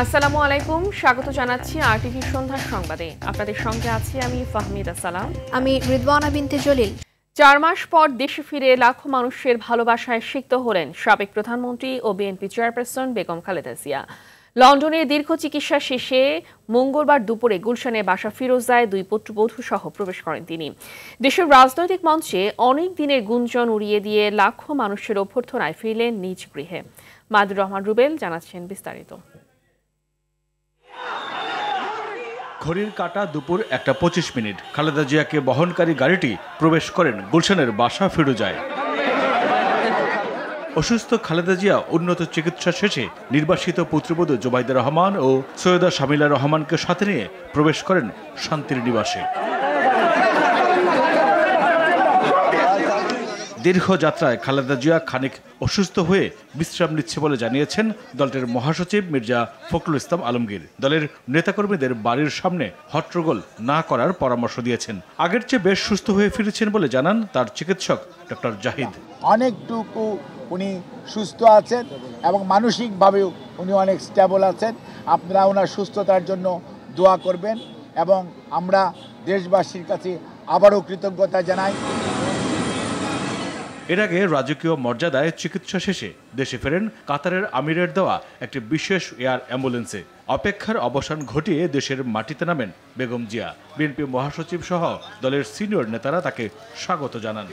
আসসালামু আলাইকুম, স্বাগত জানাচ্ছি আরটিভি সন্ধ্যার সংবাদে। আপনাদের সঙ্গে আছি আমি ফাহমিদা সালাম। আমি রিদওয়ানা বিনতে জলিল। 4 মাস পর দেশে ফিরে লাখো মানুষের ভালোবাসায় সিক্ত হলেন সাবেক প্রধানমন্ত্রী ও বিএনপি চেয়ারপারসন বেগম খালেদা জিয়া। লন্ডনে দীর্ঘ চিকিৎসা শেষে মঙ্গলবার দুপুরে গুলশানের বাসা ফিরোজায় 2 পুত্রবধূ সহ প্রবেশ করেন তিনি। দেশের রাজনৈতিক মঞ্চে অনেক দিনের গুঞ্জন উড়িয়ে দিয়ে লাখো মানুষের অভ্যর্থনায় ফিরলেন নিজ গৃহে। মাদুর রহমান রুবেল জানাচ্ছেন বিস্তারিত। ঘড়ির কাঁটা দুপুর 1:25। খালেদা জিয়াকে বহনকারী গাড়িটি প্রবেশ করেন গুলশানের বাসা ফিরোজায়। অসুস্থ খালেদা জিয়া উন্নত চিকিৎসা শেষে নির্বাসিত পুত্রবধূ জুবাইদা রহমান ও সৈয়দা শামিলা রহমানকে সাথে নিয়ে প্রবেশ করেন শান্তির নিবাসে। দীর্ঘ যাত্রায় খালেদা জিয়া খানিক অসুস্থ হয়ে বিশ্রাম নিচ্ছে বলে জানিয়েছেন দলটির মহাসচিব মির্জা ফখরুল ইসলাম আলমগীর। দলের নেতাকর্মীদের বাড়ির সামনে হট্টগোল না করার পরামর্শ দিয়েছেন। আগের চেয়ে বেশ সুস্থ হয়ে ফিরেছেন বলে জানান তার চিকিৎসক ডক্টর জাহিদ। অনেকটুকু উনি সুস্থ আছেন এবং মানসিকভাবেও উনি অনেক স্টেবল আছেন। আপনারা ওনার সুস্থতার জন্য দোয়া করবেন এবং আমরা দেশবাসীর কাছে আবারও কৃতজ্ঞতা জানাই। এর আগে রাজকীয় মর্যাদায় চিকিৎসা শেষে দেশে ফেরেন কাতারের আমিরের দেওয়া একটি বিশেষ এয়ার অ্যাম্বুলেন্সে। অপেক্ষার অবসান ঘটিয়ে দেশের মাটিতে নামেন বেগম জিয়া। বিএনপি মহাসচিব সহ দলের সিনিয়র নেতারা তাকে স্বাগত জানান।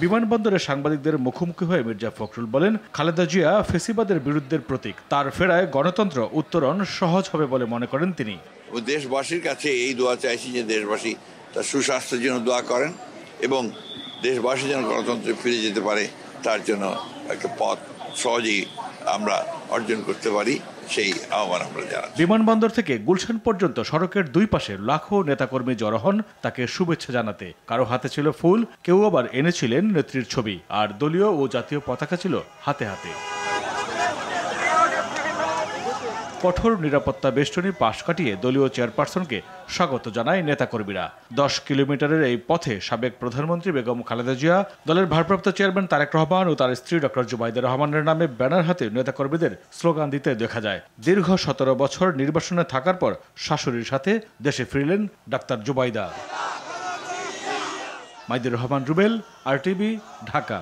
বিমানবন্দরে সাংবাদিকদের মুখোমুখি হয়ে মির্জা ফখরুল বলেন, খালেদা জিয়া ফেসিবাদের বিরুদ্ধের প্রতীক। তার ফেরায় গণতন্ত্র উত্তরণ সহজ হবে বলে মনে করেন তিনি। দেশবাসীর কাছে এই দোয়া চাইছি যে দেশবাসী তার সুস্বাস্থ্যের জন্য দোয়া করেন এবং দেশবাসী যেন গণতন্ত্রে ফিরে যেতে পারে তার জন্য একটা পথ সহজেই আমরা অর্জন করতে পারি, সেই আহ্বান আমরা জানাই। বিমানবন্দর থেকে গুলশান পর্যন্ত সড়কের দুই পাশে লাখো নেতাকর্মী জড়ো হন তাকে শুভেচ্ছা জানাতে। কারো হাতে ছিল ফুল, কেউ আবার এনেছিলেন নেত্রীর ছবি, আর দলীয় ও জাতীয় পতাকা ছিল হাতে হাতে। কঠোর নিরাপত্তা বেষ্টনী পাশ কাটিয়ে দলীয় চেয়ারপারসনকে স্বাগত জানায় নেতাকর্মীরা। 10 কিলোমিটারের এই পথে সাবেক প্রধানমন্ত্রী বেগম খালেদা জিয়া, দলের ভারপ্রাপ্ত চেয়ারম্যান তারেক রহমান ও তার স্ত্রী ডক্টর জুবাইদা রহমানের নামে ব্যানার হাতে নেতাকর্মীদের স্লোগান দিতে দেখা যায়। দীর্ঘ 17 বছর নির্বাসনে থাকার পর শাশুড়ির সাথে দেশে ফিরলেন ডাক্তার জুবাইদা। মাইদুর রহমান রুবেল, আরটিভি, ঢাকা।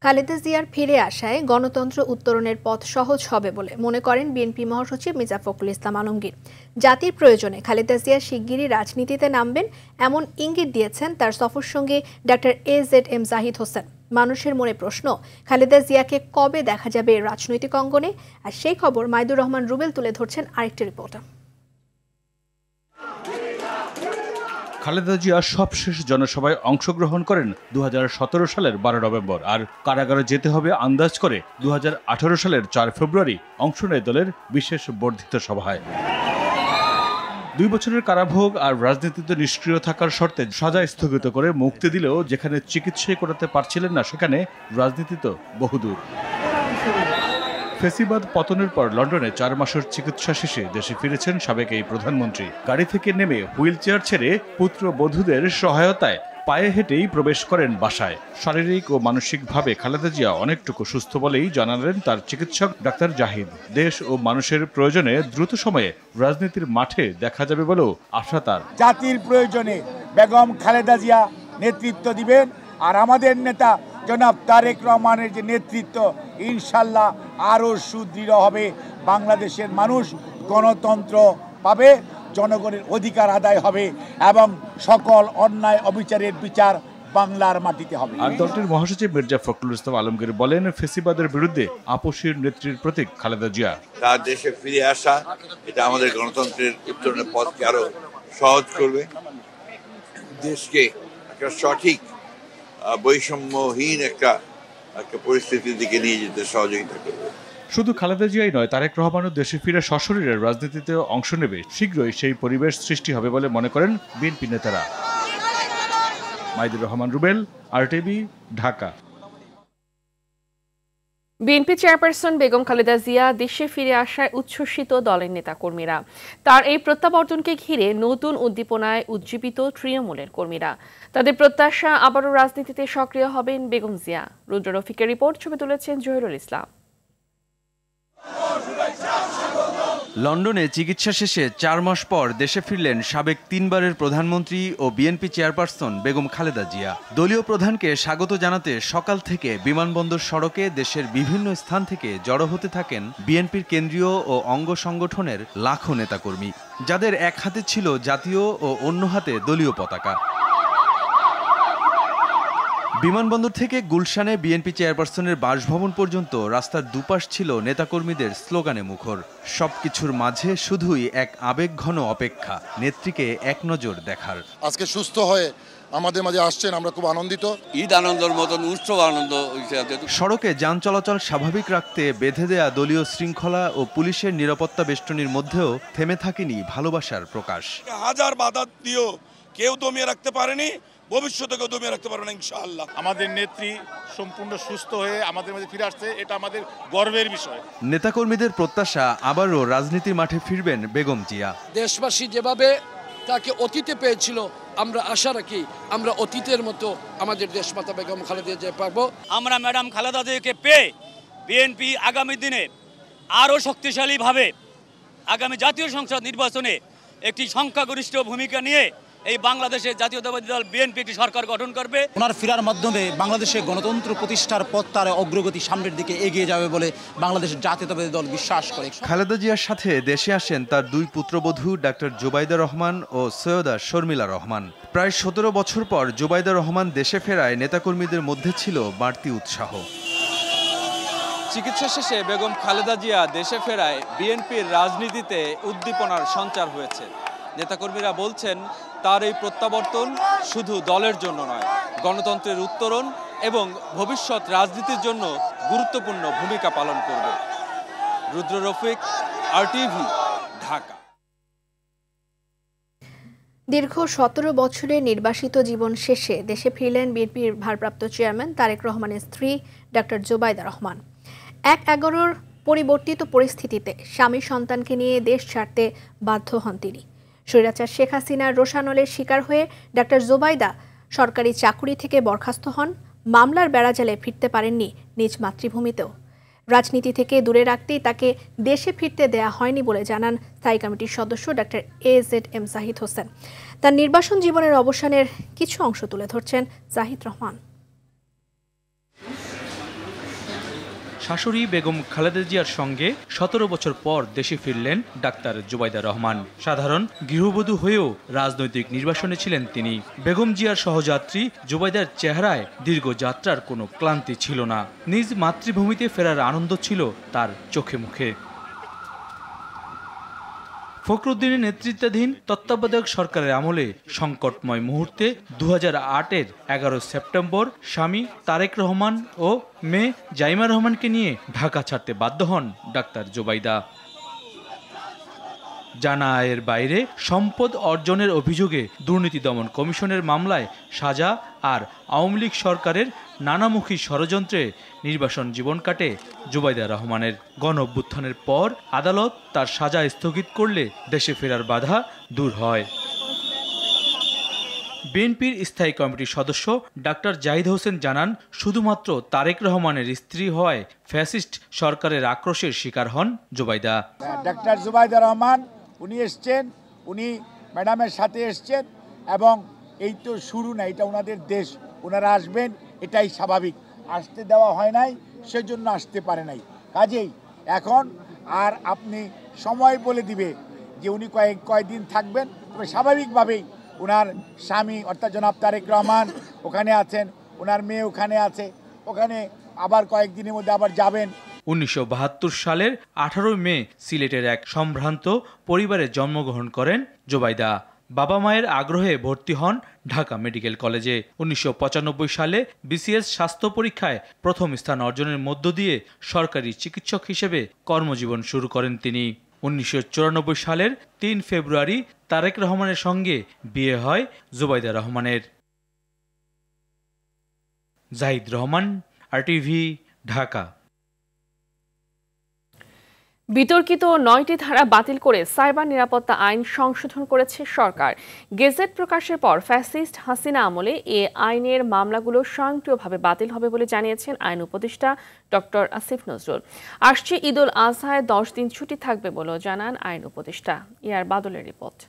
খালেদা জিয়ার ফিরে আসায় গণতন্ত্র উত্তরণের পথ সহজ হবে বলে মনে করেন বিএনপি মহাসচিব মির্জা ফখরুল ইসলাম আলমগীর। জাতির প্রয়োজনে খালেদা জিয়া শিগগিরই রাজনীতিতে নামবেন এমন ইঙ্গিত দিয়েছেন তার সফরসঙ্গী ডাক্তার AZM জাহিদ হোসেন। মানুষের মনে প্রশ্ন, খালেদা জিয়াকে কবে দেখা যাবে রাজনৈতিক অঙ্গনে? আর সেই খবর মাইদুর রহমান রুবেল তুলে ধরছেন আরেকটি রিপোর্টে। খালেদা জিয়া সবশেষ জনসভায় অংশগ্রহণ করেন 2017 সালের 12 নভেম্বর, আর কারাগারে যেতে হবে আন্দাজ করে 2018 সালের 4 ফেব্রুয়ারি অংশ নেয় দলের বিশেষ বর্ধিত সভায়। 2 বছরের কারাভোগ আর রাজনীতিতে নিষ্ক্রিয় থাকার শর্তে সাজা স্থগিত করে মুক্তি দিলেও যেখানে চিকিৎসাই করাতে পারছিলেন না, সেখানে রাজনীতি তো বহুদূর। ফেসিবাদ পতনের পর লন্ডনে 4 মাসের চিকিৎসা শেষে দেশে ফিরেছেন সাবেক এই প্রধানমন্ত্রী। গাড়ি থেকে নেমে হুইল চেয়ার ছেড়ে পুত্র বধূদের সহায়তায় পায়ে হেঁটেই প্রবেশ করেন বাসায়। শারীরিক ও মানসিকভাবে খালেদা জিয়া অনেকটুকু সুস্থ বলেই জানালেন তার চিকিৎসক ডাক্তার জাহিদ। দেশ ও মানুষের প্রয়োজনে দ্রুত সময়ে রাজনীতির মাঠে দেখা যাবে বলেও আশা তার। জাতির প্রয়োজনে বেগম খালেদা জিয়া নেতৃত্ব দিবেন, আর আমাদের নেতা জনাব তারেক রহমানের যে নেতৃত্ব, ইনশাল্লাহ আরও সুদৃঢ় হবে। বাংলাদেশের মানুষ গণতন্ত্র পাবে, জনগণের অধিকার আদায় হবে এবং সকল অন্যায় অবিচারের বিচার বাংলার মাটিতে হবে। আর দলটির মহাসচিব মির্জা ফখরুল ইসলাম আলমগীর বলেন, ফেসিবাদের বিরুদ্ধে আপসীর নেত্রীর প্রতীক খালেদা জিয়া। তার দেশে ফিরে আসা এটা আমাদের গণতন্ত্রের উত্তরণের পথকে আরো সহজ করবে, দেশকে একটা সঠিক বৈষম্যহীন একটা পরিস্থিতির দিকে নিয়ে যেতে সহযোগিতা করবে। শুধু খালেদা জিয়াই নয়, তারেক রহমানও দেশে ফিরে সশরীরে রাজনীতিতে অংশ নেবে। শীঘ্রই সেই পরিবেশ সৃষ্টি হবে বলে মনে করেন বিএনপি নেতারা। Maidur Rahman Rubel, RTV, Dhaka. BNP chairperson Begum Khaleda Zia দেশে ফিরে আসায় উচ্ছ্বসিত দলের নেতাকর্মীরা। তার এই প্রত্যাবর্তনকে ঘিরে নতুন উদ্দীপনায় উজ্জীবিত তৃণমূলের কর্মীরা। তাদের প্রত্যাশা আবারও রাজনীতিতে সক্রিয় হবেন বেগম জিয়া। রুদ্র রফিকের রিপোর্ট, ছবি তুলেছেন জহিরুল ইসলাম। লন্ডনে চিকিৎসা শেষে 4 মাস পর দেশে ফিরলেন সাবেক 3 বারের প্রধানমন্ত্রী ও বিএনপি চেয়ারপারসন বেগম খালেদা জিয়া। দলীয় প্রধানকে স্বাগত জানাতে সকাল থেকে বিমানবন্দর সড়কে দেশের বিভিন্ন স্থান থেকে জড়ো হতে থাকেন বিএনপির কেন্দ্রীয় ও অঙ্গ সংগঠনের লাখো নেতাকর্মী, যাদের এক হাতে ছিল জাতীয় ও অন্য হাতে দলীয় পতাকা। বিমানবন্দর থেকে গুলশানে বিএনপি চেয়ারপারসনের বাসভবন পর্যন্ত রাস্তার দুপাশ ছিল নেতাকর্মীদের স্লোগানে মুখর। সবকিছুর মাঝে শুধুই এক আবেগঘন অপেক্ষা, নেত্রীকে এক নজর দেখার। আজকে সুস্থ হয়ে আমাদের মাঝে আসছেন, আমরা খুব আনন্দিত। ঈদ আনন্দের মতন উৎসব আনন্দ। সড়কে যান চলাচল স্বাভাবিক রাখতে বেঁধে দেয়া দলীয় শৃঙ্খলা ও পুলিশের নিরাপত্তা বেষ্টনীর মধ্যেও থেমে থাকেনি ভালোবাসার প্রকাশ। হাজার বাধা দিয়েও কেউ দমিয়ে রাখতে পারেনি, ভবিষ্যতেও দমিয়ে রাখতে পারবে না ইনশাআল্লাহ। আমাদের নেত্রী সম্পূর্ণ সুস্থ হয়ে আমাদের মাঝে ফিরে আসছে, এটা আমাদের গর্বের বিষয়। নেতাকর্মীদের প্রত্যাশা আবারও রাজনীতির মাঠে ফিরবেন বেগম জিয়া। দেশবাসী যেভাবে তাকে অতীতে পেয়েছিল, আমরা আশা রাখি আমরা অতীতের মতো আমাদের দেশমাতা বেগম খালেদা জিয়া পাবো। আমরা ম্যাডাম খালেদা জিয়াকে পেয়ে বিএনপি আগামী দিনে আরও শক্তিশালীভাবে আগামী জাতীয় সংসদ নির্বাচনে একটি সংখ্যাগরিষ্ঠ ভূমিকা নিয়ে এই বাংলাদেশের জাতীয়তাবাদী দল বিএনপি একটি সরকার গঠন করবে। ওনার ফেরার মাধ্যমে বাংলাদেশে গণতন্ত্র প্রতিষ্ঠার পথ তার অগ্রগতি সামনের দিকে এগিয়ে যাবে বলে বাংলাদেশের জাতীয়তাবাদী দল বিশ্বাস করে। খালেদা জিয়ার সাথে দেশে আসেন তার 2 পুত্রবধূ ডাক্তার জুবাইদা রহমান ও সৈয়দা শর্মিলা রহমান। প্রায় 17 বছর পর জুবাইদা রহমান দেশে ফেরায় নেতাকর্মীদের মধ্যে ছিল বাড়তি উৎসাহ। চিকিৎসা শেষে বেগম খালেদা জিয়া দেশে ফেরায় বিএনপির রাজনীতিতে উদ্দীপনার সঞ্চার হয়েছে। নেতাকর্মীরা বলছেন, তার এই প্রত্যাবর্তন শুধু দলের জন্য নয়, গণতন্ত্রের উত্তরণ এবং ভবিষ্যৎ রাজনীতির জন্য গুরুত্বপূর্ণ ভূমিকা পালন করবে। রুদ্র রফিক, RTV, ঢাকা। দীর্ঘ 17 বছরের নির্বাসিত জীবন শেষে দেশে ফিরলেন বিএনপির ভারপ্রাপ্ত চেয়ারম্যান তারেক রহমানের স্ত্রী ডাক্তার জুবাইদা রহমান। 1/11 পরিবর্তিত পরিস্থিতিতে স্বামী সন্তানকে নিয়ে দেশ ছাড়তে বাধ্য হন তিনি। স্বৈরাচার শেখ হাসিনার রোষানলের শিকার হয়ে ডাক্তার জুবাইদা সরকারি চাকুরি থেকে বরখাস্ত হন। মামলার বেড়াজালে ফিরতে পারেননি নিজ মাতৃভূমিতেও। রাজনীতি থেকে দূরে রাখতেই তাকে দেশে ফিরতে দেয়া হয়নি বলে জানান স্থায়ী কমিটির সদস্য ডাক্তার AZM জাহিদ হোসেন। তার নির্বাসন জীবনের অবসানের কিছু অংশ তুলে ধরছেন জাহিদ রহমান। শাশুড়ি বেগম খালেদা জিয়ার সঙ্গে 17 বছর পর দেশে ফিরলেন ডাক্তার জুবাইদা রহমান। সাধারণ গৃহবধূ হয়েও রাজনৈতিক নির্বাসনে ছিলেন তিনি। বেগম জিয়ার সহযাত্রী জুবাইদার চেহারায় দীর্ঘ যাত্রার কোনো ক্লান্তি ছিল না। নিজ মাতৃভূমিতে ফেরার আনন্দ ছিল তার চোখে মুখে। ফখরুদ্দিনের নেতৃত্বাধীন তত্ত্বাবধায়ক সরকারের আমলে সংকটময় মুহূর্তে 2008-এর 11 সেপ্টেম্বর স্বামী তারেক রহমান ও মেয়ে জাইমা রহমানকে নিয়ে ঢাকা ছাড়তে বাধ্য হন ডাক্তার জুবাইদা। জানা আয়ের বাইরে সম্পদ অর্জনের অভিযোগে দুর্নীতি দমন কমিশনের মামলায় সাজা আর আওয়ামী লীগ সরকারের নানামুখী ষড়যন্ত্রে নির্বাসন জীবন কাটে জুবাইদা রহমানের। গণ অভ্যুত্থানের পর আদালত তার সাজা স্থগিত করলে দেশে ফেরার বাধা দূর হয়। বিএনপির স্থায়ী কমিটির সদস্য ডাক্তার জাহিদ হোসেন জানান, শুধুমাত্র তারেক রহমানের স্ত্রী হওয়ায় ফ্যাসিস্ট সরকারের আক্রোশের শিকার হন জুবাইদা। ডাক্তার জুবাইদা রহমান উনি এসছেন, উনি ম্যাডামের সাথে এসছেন এবং এই তো শুরু না, এটা ওনাদের দেশ, ওনারা আসবেন, এটাই স্বাভাবিক। আসতে দেওয়া হয় নাই, সেজন্য আসতে পারে নাই। কাজেই এখন আর আপনি সময় বলে দিবে যে উনি কয়েকদিন থাকবেন, তবে স্বাভাবিকভাবেই ওনার স্বামী অর্থাৎ জনাব তারেক রহমান ওখানে আছেন, ওনার মেয়ে ওখানে আছে, ওখানে আবার কয়েকদিনের মধ্যে আবার যাবেন। 1972 সালের 18 মে সিলেটের এক সম্ভ্রান্ত পরিবারে জন্মগ্রহণ করেন জুবাইদা। বাবা মায়ের আগ্রহে ভর্তি হন ঢাকা মেডিকেল কলেজে। 1995 সালে BCS স্বাস্থ্য পরীক্ষায় প্রথম স্থান অর্জনের মধ্য দিয়ে সরকারি চিকিৎসক হিসেবে কর্মজীবন শুরু করেন তিনি। 1994 সালের 3 ফেব্রুয়ারি তারেক রহমানের সঙ্গে বিয়ে হয় জুবাইদা রহমানের। জাহিদ রহমান, RTV, ঢাকা। বিতর্কিত 9টি ধারা বাতিল করে সাইবার নিরাপত্তা আইন সংশোধন করেছে সরকার। গেজেট প্রকাশের পর ফ্যাসিস্ট হাসিনা আমলে এ আইনের মামলাগুলো স্বয়ংক্রিয়ভাবে বাতিল হবে বলে জানিয়েছেন আইন উপদেষ্টা ডক্টর আসিফ নজরুল। আসছে ঈদ উল আজহায় 10 দিন ছুটি থাকবে বলেও জানান আইন উপদেষ্টা। ইয়ার বাদলের রিপোর্ট।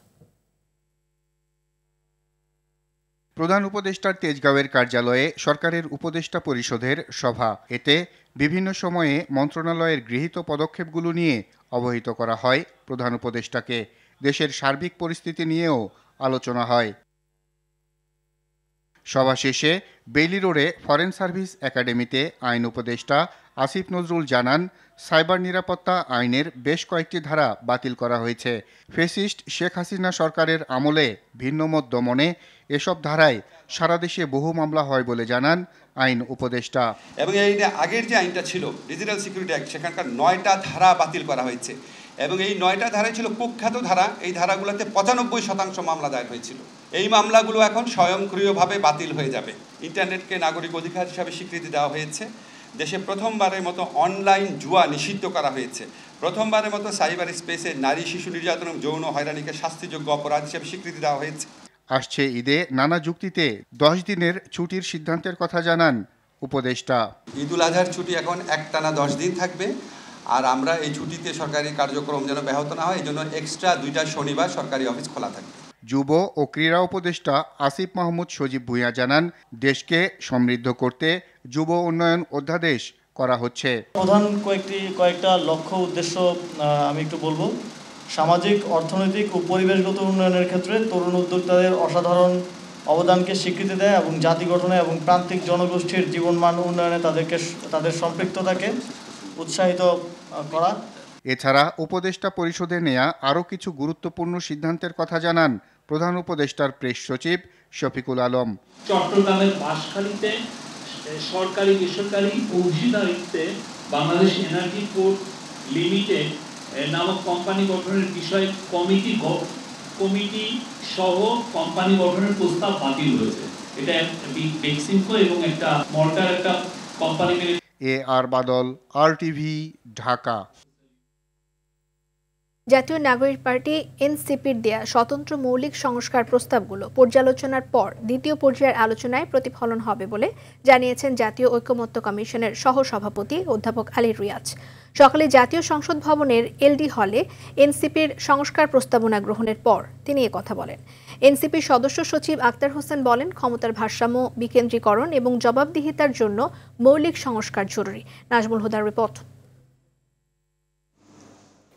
প্রধান উপদেষ্টার তেজগাঁওয়ের কার্যালয়ে সরকারের উপদেষ্টা পরিষদের সভা। এতে বিভিন্ন সময়ে মন্ত্রণালয়ের গৃহীত পদক্ষেপগুলো নিয়ে অবহিত করা হয় প্রধান উপদেষ্টাকে। দেশের সার্বিক পরিস্থিতি নিয়েও আলোচনা হয়। সভা শেষে বেইলি রোডে ফরেন সার্ভিস একাডেমিতে আইন উপদেষ্টা আসিফ নজরুল জানান, সাইবার নিরাপত্তা আইনের বেশ কয়েকটি ধারা বাতিল করা হয়েছে। ফ্যাসিস্ট শেখ হাসিনা সরকারের আমলে ভিন্নমত দমনে এসব ধারায় সারা দেশে বহু মামলা হয় বলে জানান আইন উপদেষ্টা। এবং এই আগের যে আইনটা ছিল ডিজিটাল সিকিউরিটি অ্যাক্ট, সেখানকার 9টা ধারা বাতিল করা হয়েছে এবং এই 9টা ধারাই ছিল কুখ্যাত ধারা। এই ধারাগুলোতে 95% মামলা দায়ের হয়েছিল। এই মামলাগুলো এখন স্বয়ংক্রিয়ভাবে বাতিল হয়ে যাবে। ইন্টারনেটকে নাগরিক অধিকার হিসাবে স্বীকৃতি দেওয়া হয়েছে। দেশে প্রথমবারের মতো অনলাইন জুয়া নিষিদ্ধ করা হয়েছে। প্রথমবারের মতো সাইবার স্পেসে নারী শিশু নির্যাতন এবং যৌন হয়রানিকে শাস্তিযোগ্য অপরাধ হিসেবে স্বীকৃতি দেওয়া হয়েছে। আসছে ঈদে নানা যুক্তিতে 10 দিনের ছুটির সিদ্ধান্তের কথা জানান উপদেষ্টা। ঈদ উল আজহার ছুটি এখন একটানা 10 দিন থাকবে। আর আমরা এই ছুটিতে সরকারি কার্যক্রম যেন ব্যাহত না হয়, এই জন্য এক্সট্রা 2টা শনিবার সরকারি অফিস খোলা থাকবে। যুব ও ক্রীড়া উপদেষ্টা আসিফ মাহমুদ সজীব ভূঁইয়া জানান, দেশকে সমৃদ্ধ করতে যুব উন্নয়ন অধ্যাদেশ করা হচ্ছে। প্রধান কয়েকটা লক্ষ্য উদ্দেশ্য আমি একটু বলবো। সামাজিক, অর্থনৈতিক ও পরিবেশগত উন্নয়নের ক্ষেত্রে তরুণ উদ্যোক্তাদের অসাধারণ অবদানকে স্বীকৃতি দেয় এবং জাতি গঠনে এবং প্রান্তিক জনগোষ্ঠীর জীবনমান উন্নয়নে তাদের সম্পৃক্ততাকে উৎসাহিত করা। এছাড়া উপদেষ্টা পরিষদে নেয়া আরও কিছু গুরুত্বপূর্ণ সিদ্ধান্তের কথা জানান প্রধান উপদেষ্টার প্রেস সচিব শফিকুল আলম। চট্টগ্রামের বাঁশখালীতে সরকারি বেসরকারি অংশীদারিত্বে বাংলাদেশ এনার্জি পোর্ট লিমিটেড নামক কোম্পানি গঠনের বিষয়ে কমিটি সহ কোম্পানি গঠনের প্রস্তাব বাতিল হয়েছে। এটা বেক্সিমকো এবং একটা মর্টার একটা কোম্পানি মিলে। আর বাদল, RTV, ঢাকা। জাতীয় নাগরিক পার্টি এনসিপির দেয়া স্বতন্ত্র মৌলিক সংস্কার প্রস্তাবগুলো পর্যালোচনার পর দ্বিতীয় পর্যায়ের আলোচনায় প্রতিফলন হবে বলে জানিয়েছেন জাতীয় ঐকমত্য কমিশনের সহসভাপতি অধ্যাপক আলী রিয়াজ। সকালে জাতীয় সংসদ ভবনের LD হলে এনসিপির সংস্কার প্রস্তাবনা গ্রহণের পর তিনি কথা বলেন। এনসিপির সদস্য সচিব আক্তার হোসেন বলেন, ক্ষমতার ভারসাম্য বিকেন্দ্রীকরণ এবং জবাবদিহিতার জন্য মৌলিক সংস্কার জরুরি। নাজমুল হুদার রিপোর্ট।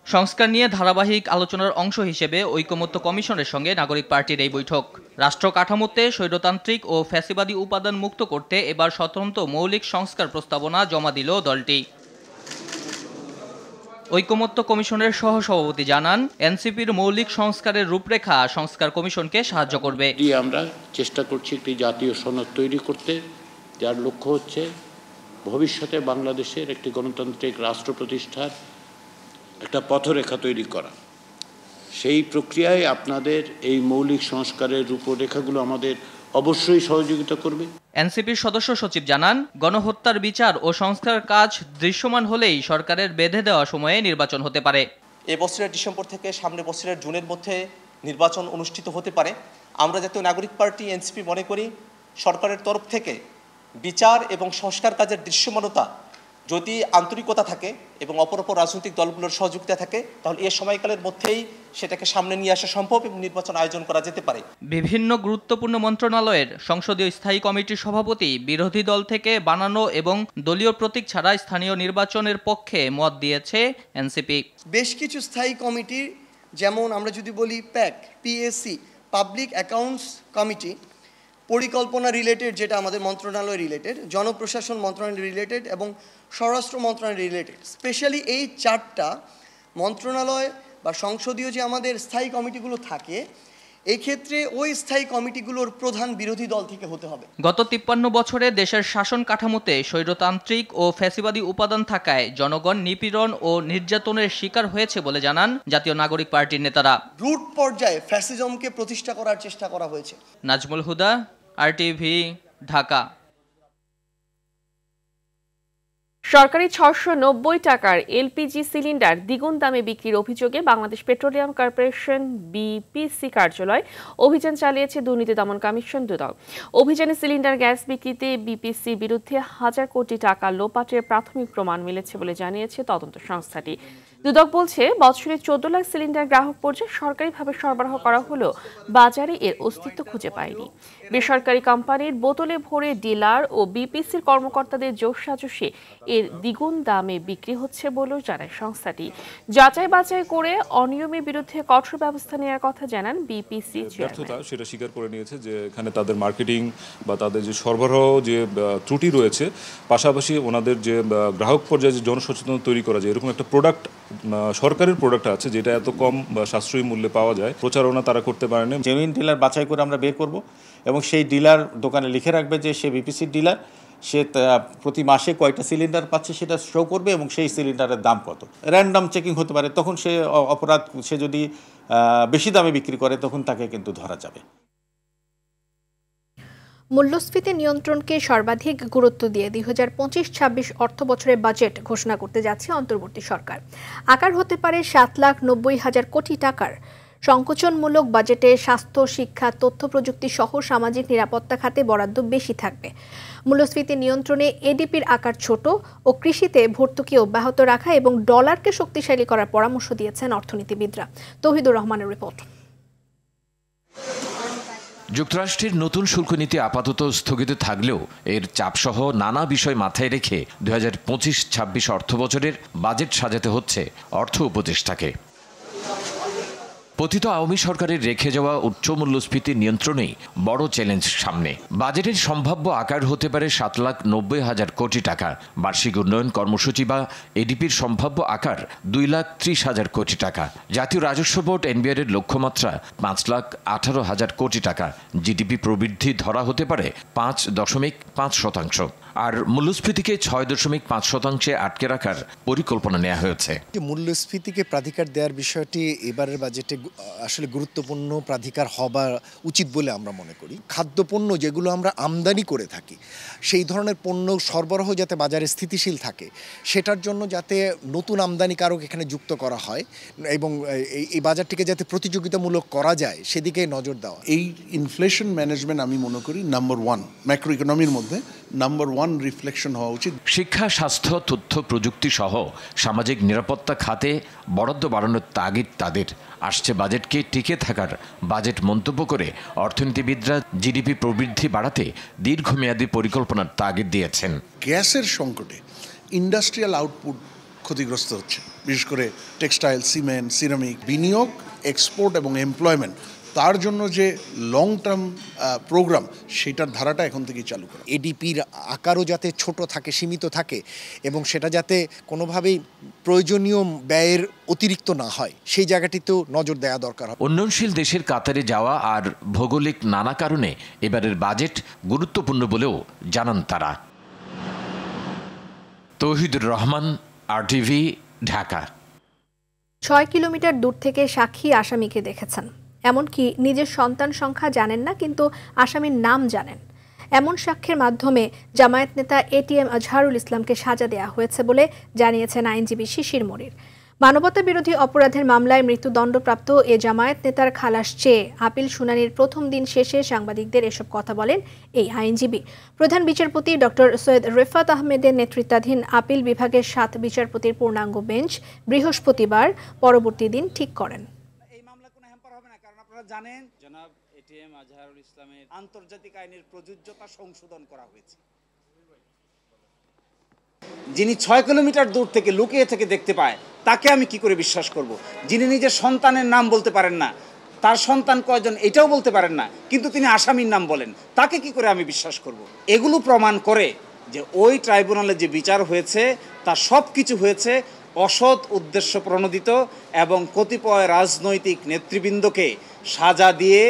সংস্কার নিয়ে ধারাবাহিক আলোচনার অংশ হিসেবে ঐকমত্য কমিশনের সঙ্গে নাগরিক পার্টির এই বৈঠক। রাষ্ট্র কাঠামোতে স্বৈরতান্ত্রিক ও ফ্যাসিবাদী উপাদান মুক্ত করতে এবার স্বতন্ত্র মৌলিক সংস্কার প্রস্তাবনা জমা দিল দলটি। ঐকমত্য কমিশনের সহসভাপতি জানান, এনসিপির মৌলিক সংস্কারের রূপরেখা সংস্কার কমিশনকে সাহায্য করবে। আমরা চেষ্টা করছি একটি জাতীয় সনদ তৈরি করতে, যার লক্ষ্য হচ্ছে ভবিষ্যতে বাংলাদেশের একটি গণতান্ত্রিক রাষ্ট্র প্রতিষ্ঠার একটা পথরেখা তৈরি করা। সেই প্রক্রিয়ায় আপনাদের এই মৌলিক সংস্কারের রূপরেখাগুলো আমাদের অবশ্যই সহযোগিতা করবে। এনসিপির সদস্য সচিব জানান, গণহত্যার বিচার ও সংস্কার কাজ দৃশ্যমান হলেই সরকারের বেঁধে দেওয়া সময়ে নির্বাচন হতে পারে। এবছরের ডিসেম্বর থেকে সামনের বছরের জুনের মধ্যে নির্বাচন অনুষ্ঠিত হতে পারে। আমরা জাতীয় নাগরিক পার্টি এনসিপি মনে করি, সরকারের তরফ থেকে বিচার এবং সংস্কার কাজের দৃশ্যমানতা যদি আন্তরিকতা থাকে এবং অপর রাজনৈতিক দলগুলোর সহযোগিতা থাকে, তাহলে এই সময়কালের মধ্যেই সেটাকে সামনে নিয়ে আসা সম্ভব এবং নির্বাচন আয়োজন করা যেতে পারে। বিভিন্ন গুরুত্বপূর্ণ মন্ত্রণালয়ের সংসদীয় স্থায়ী কমিটির সভাপতি বিরোধী দল থেকে বানানো এবং দলীয় প্রতীক ছাড়া স্থানীয় নির্বাচনের পক্ষে মত দিয়েছে এনসিপি। বেশ কিছু স্থায়ী কমিটি, যেমন আমরা যদি বলি pack, PAC, public accounts committee, পরিকল্পনা রিলেটেড যেটা আমাদের মন্ত্রণালয় রিলেটেড, জনপ্রশাসন মন্ত্রণালয় রিলেটেড এবং স্বরাষ্ট্র মন্ত্রণালয় রিলেটেড, স্পেশালি এই 4টা মন্ত্রণালয় বা সংসদীয় যে আমাদের স্থায়ী কমিটিগুলো থাকে, এই ক্ষেত্রে ওই স্থায়ী কমিটিগুলোর প্রধান বিরোধী দল থেকে হতে হবে। গত 53 বছরে দেশের শাসন কাঠামোতে স্বৈরতান্ত্রিক ও ফ্যাসিবাদী উপাদান থাকায় জনগণ নিপীড়ন ও নির্যাতনের শিকার হয়েছে বলে জানান জাতীয় নাগরিক পার্টির নেতারা। রুট পর্যায়ে ফ্যাসিজমকে প্রতিষ্ঠা করার চেষ্টা করা হয়েছে। নাজমুল হুদা, RTV, ঢাকা। সরকারি ৬৯০ টাকার এলপিজি সিলিন্ডার দ্বিগুণ দামে বিক্রির অভিযোগে বাংলাদেশ পেট্রোলিয়াম কর্পোরেশন বিপিসি কার্যালয় অভিযান চালিয়েছে দুর্নীতি দমন কমিশন দুদক। অভিযানে সিলিন্ডার গ্যাস বিক্রিতে বিপিসির বিরুদ্ধে হাজার কোটি টাকা লোপাটের প্রাথমিক প্রমাণ মিলেছে বলে জানিয়েছে তদন্ত সংস্থাটি। দুদক বলছে, বছরে ১৪ লাখ সিলিন্ডার গ্রাহক পর্যায়ে সরকারিভাবে সরবরাহ করা হলেও বাজারে এর অস্তিত্ব খুঁজে পায়নি। বেসরকারি কোম্পানির বোতলে ভরে ডিলার ও বিপিসির কর্মকর্তাদের জোরসাজশে এর দ্বিগুণ দামে বিক্রি হচ্ছে বলেও জানায় সংস্থাটি। যাচাই বাছাই করে অনিয়মের বিরুদ্ধে কঠোর ব্যবস্থা নেওয়ার কথা জানান বিপিসি চেয়ারম্যান। সেটা স্বীকার করে নিয়েছে যে এখানে তাদের মার্কেটিং বা তাদের যে সরবরাহ যে ত্রুটি রয়েছে, পাশাপাশি ওনাদের যে গ্রাহক পর্যায়ে যে জনসচেতনতা তৈরি করা যায়, এরকম একটা প্রোডাক্ট সরকারের প্রোডাক্ট আছে যেটা এত কম বা সাশ্রয়ী মূল্যে পাওয়া যায়, প্রচারণা তারা করতে পারেনি। জেনুইন ডিলার বাছাই করে আমরা বের করব এবং সেই ডিলার দোকানে লিখে রাখবে যে সে বিপিসির ডিলার, সে প্রতি মাসে কয়টা সিলিন্ডার পাচ্ছে সেটা শো করবে এবং সেই সিলিন্ডারের দাম কত। র্যান্ডম চেকিং হতে পারে, তখন সে অপরাধ, সে যদি বেশি দামে বিক্রি করে তখন তাকে কিন্তু ধরা যাবে। মূল্যস্ফীতি নিয়ন্ত্রণকে সর্বাধিক গুরুত্ব দিয়ে ২০২৫-২৬ অর্থ বছরের বাজেট ঘোষণা করতে যাচ্ছে অন্তর্বর্তী সরকার। আকার হতে পারে ৭,৯০,০০০ কোটি টাকার। সংকোচনমূলক বাজেটে স্বাস্থ্য, শিক্ষা, তথ্য প্রযুক্তি সহ সামাজিক নিরাপত্তা খাতে বরাদ্দ বেশি থাকবে। মূল্যস্ফীতি নিয়ন্ত্রণে এডিপির আকার ছোট ও কৃষিতে ভর্তুকি অব্যাহত রাখা এবং ডলারকে শক্তিশালী করার পরামর্শ দিয়েছেন অর্থনীতিবিদরা। তৌহিদুর রহমানের রিপোর্ট। যুক্তরাষ্ট্রের নতুন শুল্ক নীতি আপাতত স্থগিত থাকলেও এর চাপসহ নানা বিষয় মাথায় রেখে ২০২৫-২৬ অর্থবছরের বাজেট সাজাতে হচ্ছে অর্থ উপদেষ্টাকে। পতিত আওয়ামী সরকারের রেখে যাওয়া উচ্চ মূল্যস্ফীতি নিয়ন্ত্রণেই বড় চ্যালেঞ্জ সামনে। বাজেটের সম্ভাব্য আকার হতে পারে ৭,৯০,০০০ কোটি টাকা। বার্ষিক উন্নয়ন কর্মসূচি বা এডিপির সম্ভাব্য আকার ২,৩০,০০০ কোটি টাকা। জাতীয় রাজস্ব বোর্ড এনবিআর এর লক্ষ্যমাত্রা ৫,১৮,০০০ কোটি টাকা। জিডিপি প্রবৃদ্ধি ধরা হতে পারে ৫.৫%। আর মূল্যস্ফীতিকে ৬.৫% আটকে রাখার পরিকল্পনা নেওয়া হয়েছে। মূল্যস্ফীতিকে প্রাধিকার দেওয়ার বিষয়টি এবারের বাজেটে আসলে গুরুত্বপূর্ণ প্রাধিকার হওয়া উচিত বলে আমরা মনে করি। খাদ্যপণ্য যেগুলো আমরা আমদানি করে থাকি, সেই ধরনের পণ্য সরবরাহ যাতে বাজারে স্থিতিশীল থাকে, সেটার জন্য যাতে নতুন আমদানিকারক এখানে যুক্ত করা হয় এবং এই বাজারটিকে যাতে প্রতিযোগিতামূলক করা যায় সেদিকে নজর দেওয়া। এই ইনফ্লেশন ম্যানেজমেন্ট আমি মনে করি নাম্বার 1 ম্যাক্রো ইকোনমির মধ্যে নাম্বার 1 রিফ্লেকশন হওয়া উচিত। শিক্ষা, স্বাস্থ্য, তথ্য প্রযুক্তি সহ সামাজিক নিরাপত্তা খাতে বরাদ্দ বাড়ানোর তাগিদ তাদের। আসছে বাজেটকে টিকে থাকার বাজেট মন্তব্য করে অর্থনীতিবিদরা জিডিপি প্রবৃদ্ধি বাড়াতে দীর্ঘমেয়াদী পরিকল্পনার তাগিদ দিয়েছেন। গ্যাসের সংকটে ইন্ডাস্ট্রিয়াল আউটপুট ক্ষতিগ্রস্ত হচ্ছে, বিশেষ করে টেক্সটাইল, সিমেন্ট, সিরামিক। বিনিয়োগ, এক্সপোর্ট এবং এমপ্লয়মেন্ট, তার জন্য যে লং টার্ম প্রোগ্রাম, সেটার ধারাটা এখন থেকেই চালু করা। এডিপির আকারও যাতে ছোট থাকে, সীমিত থাকে এবং সেটা যাতে কোনোভাবেই প্রয়োজনীয় ব্যয়ের অতিরিক্ত না হয়, সেই জায়গাটিতেও নজর দেওয়া দরকার। উন্নয়নশীল দেশের কাতারে যাওয়া আর ভৌগোলিক নানা কারণে এবারের বাজেট গুরুত্বপূর্ণ বলেও জানান তারা। তৌহিদুর রহমান, RTV, ঢাকা। ৬ কিলোমিটার দূর থেকে সাক্ষী আসামিকে দেখেছেন, এমনকি নিজের সন্তান সংখ্যা জানেন না, কিন্তু আসামির নাম জানেন। এমন সাক্ষ্যের মাধ্যমে জামায়াত নেতা ATM আজহারুল ইসলামকে সাজা দেওয়া হয়েছে বলে জানিয়েছেন আইনজীবী শিশির মনির। মানবতা বিরোধী অপরাধের মামলায় মৃত্যুদণ্ডপ্রাপ্ত এ জামায়াত নেতার খালাস চেয়ে আপিল শুনানির প্রথম দিন শেষে সাংবাদিকদের এসব কথা বলেন এই আইনজীবী। প্রধান বিচারপতি ডক্টর সৈয়দ রেফাত আহমেদের নেতৃত্বাধীন আপিল বিভাগের 7 বিচারপতির পূর্ণাঙ্গ বেঞ্চ বৃহস্পতিবার পরবর্তী দিন ঠিক করেন। জানেন জনাব ATM আজহারুল ইসলামের আন্তর্জাতিক আইনের প্রযোজ্যতা সংশোধন করা হয়েছে। যিনি 6 কিলোমিটার দূর থেকে লুকিয়ে থেকে দেখতে পায়, তাকে আমি কি করে বিশ্বাস করব? যিনি নিজের সন্তানের নাম বলতে পারেন না, তার সন্তান কয়জন এটাও বলতে পারেন না, কিন্তু তিনি আসামির নাম বলেন, তাকে কি করে আমি বিশ্বাস করব? এগুলো প্রমাণ করে যে ওই ট্রাইব্যুনালে যে বিচার হয়েছে তা সব কিছু হয়েছে অসৎ উদ্দেশ্য প্রণোদিত এবং কতিপয় রাজনৈতিক নেতৃবৃন্দকে সাজা দিয়ে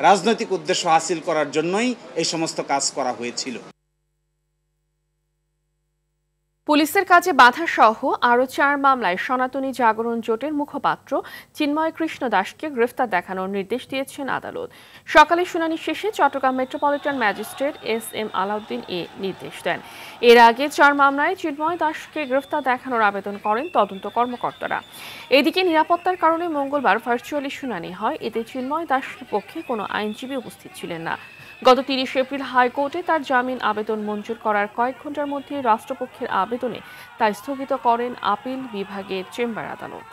রাজনৈতিক উদ্দেশ্য হাসিল করার জন্যই এই সমস্ত কাজ করা হয়েছিল। পুলিশের কাজে বাধা সহ আরও 4 মামলায় সনাতনী জাগরণ জোটের মুখপাত্র চিন্ময় কৃষ্ণ দাসকে গ্রেফতার দেখানোর নির্দেশ দিয়েছেন আদালত। সকালে শুনানি শেষে Chattogram metropolitan magistrate SM Alauddin এ নির্দেশ দেন। এর আগে 4 মামলায় চিন্ময় দাসকে গ্রেফতার দেখানোর আবেদন করেন তদন্ত কর্মকর্তারা। এদিকে নিরাপত্তার কারণে মঙ্গলবার ভার্চুয়ালি শুনানি হয়। এতে চিন্ময় দাসের পক্ষে কোনো আইনজীবী উপস্থিত ছিলেন না। গত 30 এপ্রিল হাইকোর্টে তার জামিন আবেদন মঞ্জুর করার কয়েক ঘন্টার মধ্যে রাষ্ট্রপক্ষের আবেদনে তা স্থগিত করেন আপিল বিভাগের চেম্বার আদালত।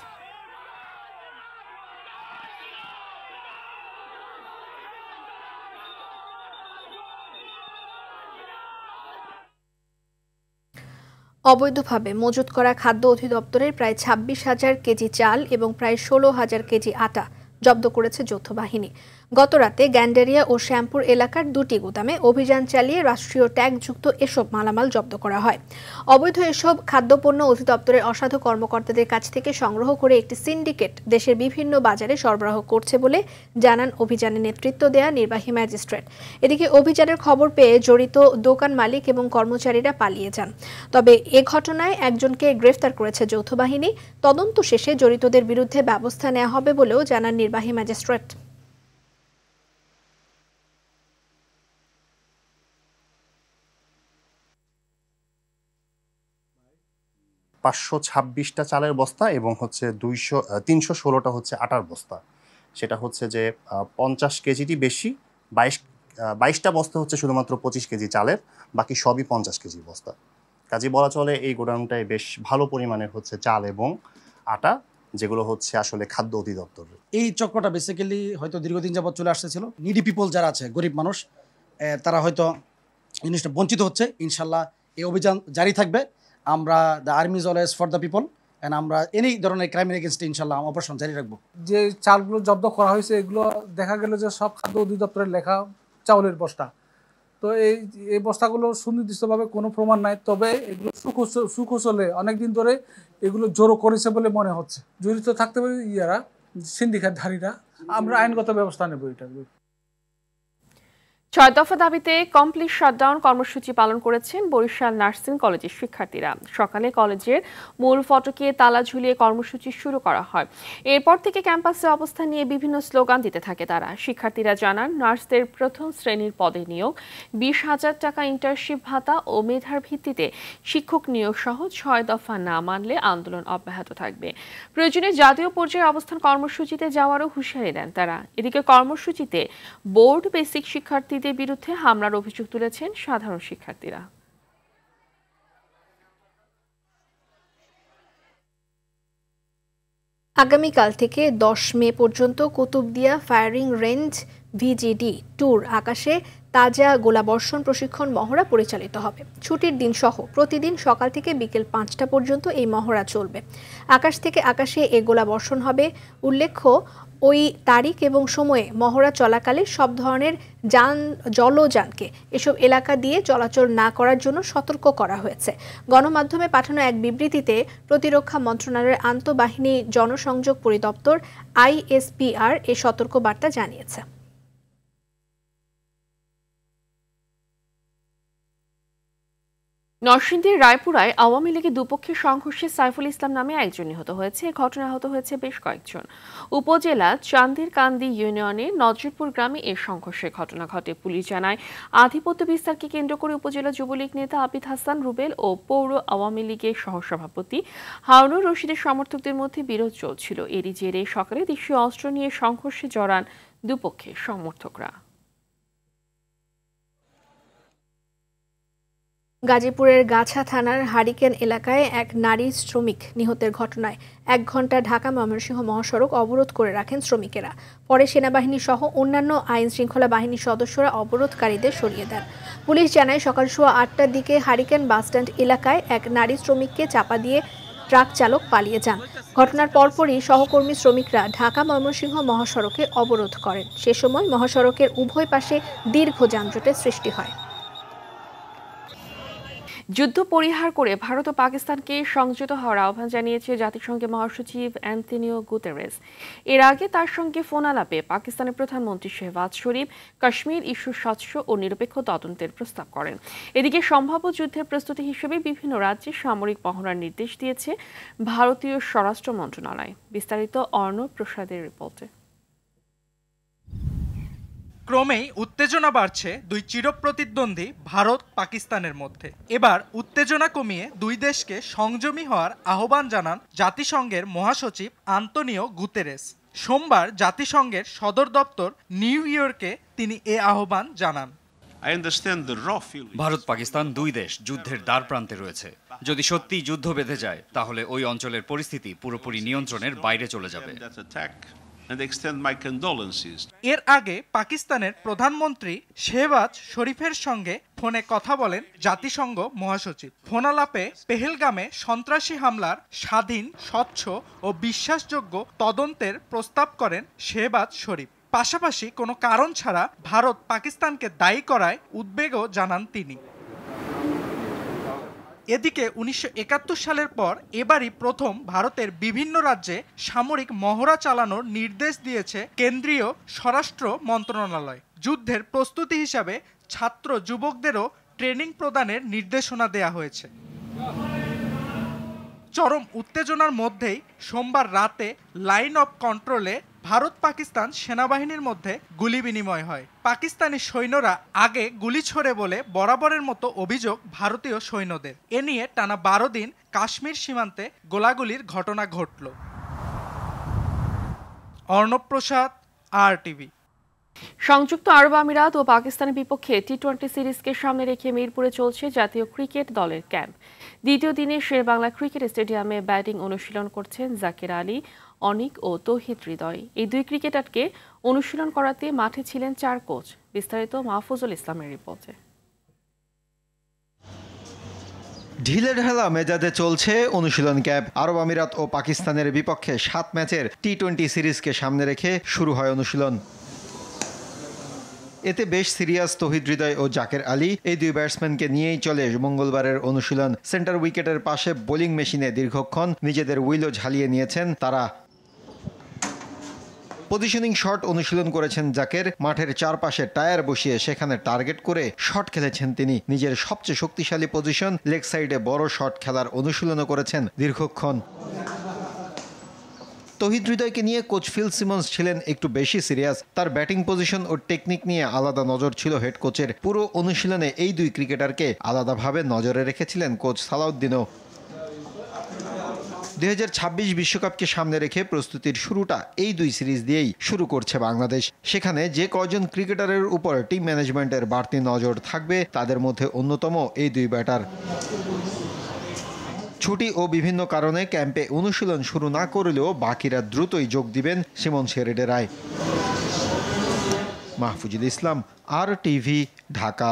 অবৈধভাবে মজুত করা খাদ্য অধিদপ্তরের প্রায় 26,000 কেজি চাল এবং প্রায় 16,000 কেজি আটা জব্দ করেছে যৌথ বাহিনী। গতরাতে গ্যান্ডারিয়া ও শ্যামপুর এলাকার 2টি গুদামে অভিযান চালিয়ে রাষ্ট্রীয় ট্যাগযুক্ত এসব মালামাল জব্দ করা হয়। অবৈধ এসব খাদ্যপণ্য অধিদপ্তরের অসাধু কর্মকর্তাদের কাছ থেকে সংগ্রহ করে একটি সিন্ডিকেট দেশের বিভিন্ন বাজারে সরবরাহ করছে বলে জানান অভিযানে নেতৃত্ব দেয়া নির্বাহী ম্যাজিস্ট্রেট। এদিকে অভিযানের খবর পেয়ে জড়িত দোকান মালিক এবং কর্মচারীরা পালিয়ে যান। তবে এ ঘটনায় একজনকে গ্রেফতার করেছে যৌথ বাহিনী। তদন্ত শেষে জড়িতদের বিরুদ্ধে ব্যবস্থা নেওয়া হবে বলেও জানান নির্বাহী ম্যাজিস্ট্রেট। পাঁচশো 26টা চালের বস্তা এবং হচ্ছে 316টা হচ্ছে আটার বস্তা। সেটা হচ্ছে যে 50 কেজিটি বেশি, 22টা বস্তা হচ্ছে শুধুমাত্র 25 কেজি চালের, বাকি সবই 50 কেজি বস্তা। কাজে বলা চলে এই গোডাউনটায় বেশ ভালো পরিমাণের হচ্ছে চাল এবং আটা, যেগুলো হচ্ছে আসলে খাদ্য অধিদপ্তর। এই চক্রটা বেসিক্যালি হয়তো দীর্ঘদিন যাবৎ চলে আসতেছিল। নিডি পিপল যারা আছে, গরিব মানুষ, তারা হয়তো জিনিসটা বঞ্চিত হচ্ছে। ইনশাল্লাহ এই অভিযান জারি থাকবে। আমরা the army is always for the people and আমরা এনি ধরনের ক্রাইম এগেনস্ট ইনশাল্লাহ অপারেশন জারি রাখবো। যে চালগুলো জব্দ করা হয়েছে এগুলো দেখা গেল যে সব খাদ্য অধিদপ্তরের লেখা চাউলের বস্তা। তো এই বস্তাগুলো সুনির্দিষ্টভাবে কোনো প্রমাণ নাই, তবে এগুলো সুকৌশলে অনেকদিন ধরে এগুলো জোরো করেছে বলে মনে হচ্ছে। জড়িত থাকতে পারে ইয়ারা, সিন্ডিকেটধারীরা। আমরা আইনগত ব্যবস্থা নেব এটা। 6 দফা দাবিতে কমপ্লিট শাটডাউন কর্মসূচি পালন করেছেন বরিশাল নার্সিং কলেজের শিক্ষার্থীরা। সকালে কলেজের মূল ফটকে তালা ঝুলিয়ে কর্মসূচি শুরু করা হয়। এরপর থেকে ক্যাম্পাসে অবস্থান নিয়ে বিভিন্ন স্লোগান দিতে থাকে তারা। শিক্ষার্থীরা জানান, নার্সদের প্রথম শ্রেণীর পদে নিয়োগ, 20,000 টাকা ইন্টার্নশিপ ভাতা ও মেধার ভিত্তিতে শিক্ষক নিয়োগ সহ 6 দফা না মানলে আন্দোলন অব্যাহত থাকবে। প্রয়োজনে জাতীয় পর্যায়ে অবস্থান কর্মসূচিতে যাওয়ারও হুঁশিয়ারি দেন তারা। এদিকে কর্মসূচিতে বোর্ড বেসিক শিক্ষার্থীদের বিরুদ্ধে হামলার অভিযোগ তুলেছেন সাধারণ শিক্ষার্থীরা। আগামীকাল থেকে 10 মে পর্যন্ত Kutubdia firing range VGD tour আকাশে তাজা গোলাবর্ষণ প্রশিক্ষণ মহড়া পরিচালিত হবে। ছুটির দিন সহ প্রতিদিন সকাল থেকে বিকেল 5টা পর্যন্ত এই মহড়া চলবে। আকাশ থেকে আকাশে এই গোলাবর্ষণ হবে। উল্লেখ্য, ওই তারিখ এবং সময়ে মহড়া চলাকালে সব ধরনের জলযানকে এসব এলাকা দিয়ে চলাচল না করার জন্য সতর্ক করা হয়েছে। গণমাধ্যমে পাঠানো এক বিবৃতিতে প্রতিরক্ষা মন্ত্রণালয়ের আন্তঃবাহিনী জনসংযোগ পরিদপ্তর ISPR এ সতর্ক বার্তা জানিয়েছে। নরসিংদীর রায়পুরায় আওয়ামী লীগের দুপক্ষের সংঘর্ষে সাইফুল ইসলাম নামে একজন নিহত হয়েছে। এ ঘটনায় আহত হয়েছে বেশ কয়েকজন। উপজেলা চান্দিরকান্দি ইউনিয়নের নজরপুর গ্রামে এই সংঘর্ষের ঘটনা ঘটে। পুলিশ জানায়, আধিপত্য বিস্তারকে কেন্দ্র করে উপজেলা যুবলীগ নেতা আবিদ হাসান রুবেল ও পৌর আওয়ামী লীগের সহসভাপতি হারুনুর রশিদের সমর্থকদের মধ্যে বিরোধ চলছিল। এরই জেরে সকালে দেশীয় অস্ত্র নিয়ে সংঘর্ষে জড়ান দুপক্ষের সমর্থকরা। গাজীপুরের গাছা থানার হারিকেন এলাকায় এক নারী শ্রমিক নিহতের ঘটনায় 1 ঘণ্টা ঢাকা ময়মনসিংহ মহাসড়ক অবরোধ করে রাখেন শ্রমিকেরা। পরে সেনাবাহিনী সহ অন্যান্য আইন শৃঙ্খলা বাহিনীর সদস্যরা অবরোধকারীদের সরিয়ে দেন। পুলিশ জানায়, সকাল 8টার দিকে হারিকেন বাসস্ট্যান্ড এলাকায় এক নারী শ্রমিককে চাপা দিয়ে ট্রাক চালক পালিয়ে যান। ঘটনার পরপরই সহকর্মী শ্রমিকরা ঢাকা ময়মনসিংহ মহাসড়কে অবরোধ করেন। সে সময় মহাসড়কের উভয় পাশে দীর্ঘ যানজটের সৃষ্টি হয়। যুদ্ধ পরিহার করে ভারত ও পাকিস্তানকে সংযত হওয়ার আহ্বান জানিয়েছে জাতিসংঘের মহাসচিব অ্যান্টনিও গুতেরেস। এর আগে তার সঙ্গে ফোন আলাপে পাকিস্তানের প্রধানমন্ত্রী শেহবাজ শরীফ কাশ্মীর ইস্যু স্বচ্ছ ও নিরপেক্ষ তদন্তের প্রস্তাব করেন। এদিকে সম্ভাব্য যুদ্ধের প্রস্তুতি হিসেবে বিভিন্ন রাজ্যে সামরিক মহড়ার নির্দেশ দিয়েছে ভারতীয় স্বরাষ্ট্র মন্ত্রণালয়। বিস্তারিত অর্ণব প্রসাদের রিপোর্টে। ক্রমেই উত্তেজনা বাড়ছে দুই চিরপ্রতিদ্বন্দ্বী ভারত পাকিস্তানের মধ্যে। এবার উত্তেজনা কমিয়ে দুই দেশকে সংযমী হওয়ার আহ্বান জানান জাতিসংঘের মহাসচিব আন্তোনিও গুতেরেস। সোমবার জাতিসংঘের সদর দপ্তর নিউ ইয়র্কে তিনি এ আহ্বান জানান। ভারত পাকিস্তান দুই দেশ যুদ্ধের দ্বার প্রান্তে রয়েছে। যদি সত্যি যুদ্ধ বেঁধে যায় তাহলে ওই অঞ্চলের পরিস্থিতি পুরোপুরি নিয়ন্ত্রণের বাইরে চলে যাবে। এর আগে পাকিস্তানের প্রধানমন্ত্রী শেহবাজ শরীফের সঙ্গে ফোনে কথা বলেন জাতিসংঘ মহাসচিব। ফোনালাপে পেহেলগামে সন্ত্রাসী হামলার স্বাধীন, স্বচ্ছ ও বিশ্বাসযোগ্য তদন্তের প্রস্তাব করেন শেহবাজ শরীফ। পাশাপাশি কোনো কারণ ছাড়া ভারত পাকিস্তানকে দায়ী করায় উদ্বেগও জানান তিনি। এদিকে ১৯৭১ সালের পর এবারই প্রথম ভারতের বিভিন্ন রাজ্যে সামরিক মহড়া চালানোর নির্দেশ দিয়েছে কেন্দ্রীয় স্বরাষ্ট্র মন্ত্রণালয়। যুদ্ধের প্রস্তুতি হিসাবে ছাত্র যুবকদেরও ট্রেনিং প্রদানের নির্দেশনা দেয়া হয়েছে। চরম উত্তেজনার মধ্যেই সোমবার রাতে লাইন অফ কন্ট্রোলে ভারত পাকিস্তান সেনাবাহিনীর মধ্যে গুলি বিনিময় হয়। পাকিস্তানি সৈন্যরা আগে গুলি ছোড়ে বলে বরাবরের মতো অভিযোগ ভারতীয় সৈন্যদের। এ নিয়ে টানা ১২ দিন কাশ্মীর সীমান্তে গোলাগুলির ঘটনা ঘটল। অর্ণব প্রসাদ, RTV। সংযুক্ত আরব আমিরাত ও পাকিস্তানের বিপক্ষে টি-20 সিরিজকে সামনে রেখে মিরপুরে চলছে জাতীয় ক্রিকেট দলের ক্যাম্প। দ্বিতীয় দিনে শেরেবাংলা ক্রিকেট স্টেডিয়ামে ব্যাটিং অনুশীলন করছেন জাকের আলী, অনিক ও তৌহিদ হৃদয়। এই দুই ক্রিকেটারকে অনুশীলন করাতে মাঠে ছিলেন 4 কোচ। বিস্তারিত মাহফুজুল ইসলামের রিপোর্টে। ঢিলেঢালা মেজাজে চলছে অনুশীলন ক্যাম্প। আরব আমিরাত ও পাকিস্তানের বিপক্ষে 7 ম্যাচের টি-20 সিরিজকে সামনে রেখে শুরু হয় অনুশীলন। এতে বেশ সিরিয়াস তৌহিদ হৃদয় ও জাকের আলী, এই দুই ব্যাটসম্যানকে নিয়েই চলে মঙ্গলবারের অনুশীলন। সেন্টার উইকেটের পাশে বোলিং মেশিনে দীর্ঘক্ষণ নিজেদের উইলও ঝালিয়ে নিয়েছেন তারা। পজিশনিং শট অনুশীলন করেছেন জাকের। মাঠের চারপাশে টায়ার বসিয়ে সেখানে টার্গেট করে শট খেলেছেন তিনি। নিজের সবচেয়ে শক্তিশালী পজিশন লেগ সাইডে বড় শট খেলার অনুশীলনও করেছেন দীর্ঘক্ষণ। তৌহিদ হৃদয়কে নিয়ে কোচ ফিল সিমন্স ছিলেন একটু বেশি সিরিয়াস। তার ব্যাটিং পজিশন ও টেকনিক নিয়ে আলাদা নজর ছিল হেড কোচের। পুরো অনুশীলনে এই দুই ক্রিকেটারকে আলাদাভাবে নজরে রেখেছিলেন কোচ সালাউদ্দিনও। 2026 বিশ্বকাপকে সামনে রেখে প্রস্তুতির শুরুটা এই দুই সিরিজ দিয়েই শুরু করছে বাংলাদেশ। সেখানে যে কয়জন ক্রিকেটারের উপর টিম ম্যানেজমেন্টের বাড়তি নজর থাকবে তাদের মধ্যে অন্যতম এই দুই ব্যাটার। ছুটি ও বিভিন্ন কারণে ক্যাম্পে অনুশীলন শুরু না করলেও বাকিরা দ্রুতই যোগ দিবেন সিমন্সের রেডেরায়। মাহফুজুল ইসলাম, RTV, ঢাকা।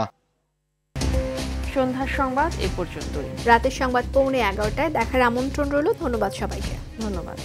সন্ধ্যার সংবাদ এ পর্যন্তই। রাতের সংবাদ 11:15 দেখার আমন্ত্রণ রইল। ধন্যবাদ সবাইকে। ধন্যবাদ।